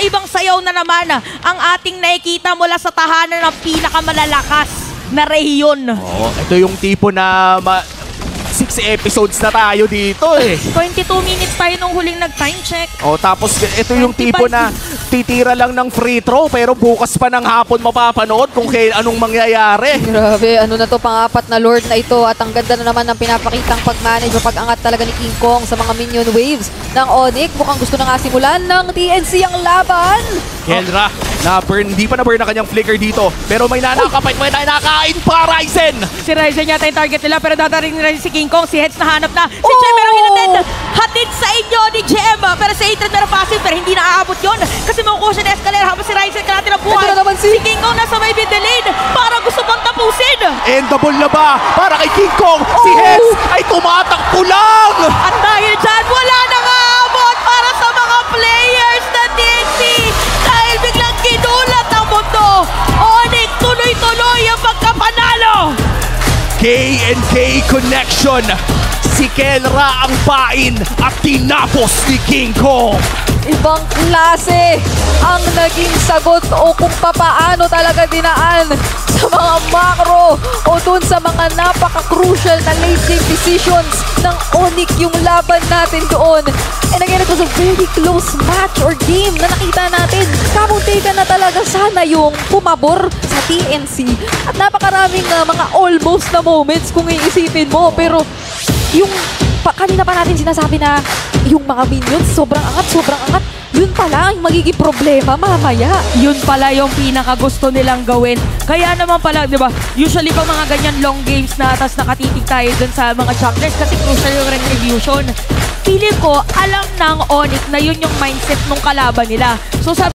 kakaibang sayaw na naman ang ating nakikita mula sa tahanan ng pinakamalalakas na rehiyon. Oo, ito yung tipo na 6 episodes na tayo dito eh. 22 minutes tayo nung huling nag-time check. Oh, tapos ito yung 25. tipo na titira lang ng free throw pero bukas pa ng hapon mapapanood kung anong mangyayari. Grabe, ano na to, pang-apat na Lord na ito at ang ganda na naman ng pinapakitang pag-manage o pag-angat talaga ni King Kong sa mga minion waves ng Onyx. Mukhang gusto na nga simulan ng TNC ang laban. Kelra, na-burn, hindi pa na-burn na kanyang flicker dito. Pero may nanakapit, may nanakain pa, Ryzen! Si Ryzen yata yung target nila pero dadating rin si King Kong. Si Heads na hanap na. Si Jem pero hinatid. Hatid sa inyo ni Jem. Pero sa Atred meron passive pero hindi naaabot yun. Kasi makukuha siya na escalera habang si Ryzen kalahati ng buhay. Ito na naman si King Kong nasa may middle para gusto pang tapusin. Endable na ba? Para kay King Kong, si Heads ay tumatakbo lang! At dahil dyan, wala nang aabot para sa mga players na TNC. Dahil biglang ginulat ang mundo. Onyx tuloy-tuloy ang pagkapanalo. K&K Connection. Si Kelra ang pain at tinapos ni King Kong. Ibang klase ang naging sagot o kung papaano talaga dinaan sa mga macro o dun sa mga napaka-crucial na late game decisions ng Onyx yung laban natin doon. And again, it was a very close match or game na nakita natin. Kamuntika na talaga sana yung pumabor sa TNC. At napakaraming mga almost na moments kung iisipin mo. Pero yung kanina pa natin sinasabi na yung mga minions sobrang angat. Yun pala ang magiging problema mamaya. Yun pala yung pinakagusto nilang gawin. Kaya naman pala, di ba, usually pang mga ganyan long games na tas nakatitig tayo dun sa mga junglers kasi crucial yung retribution. Feeling ko, alam ng Onyx na yun yung mindset nung kalaban nila. So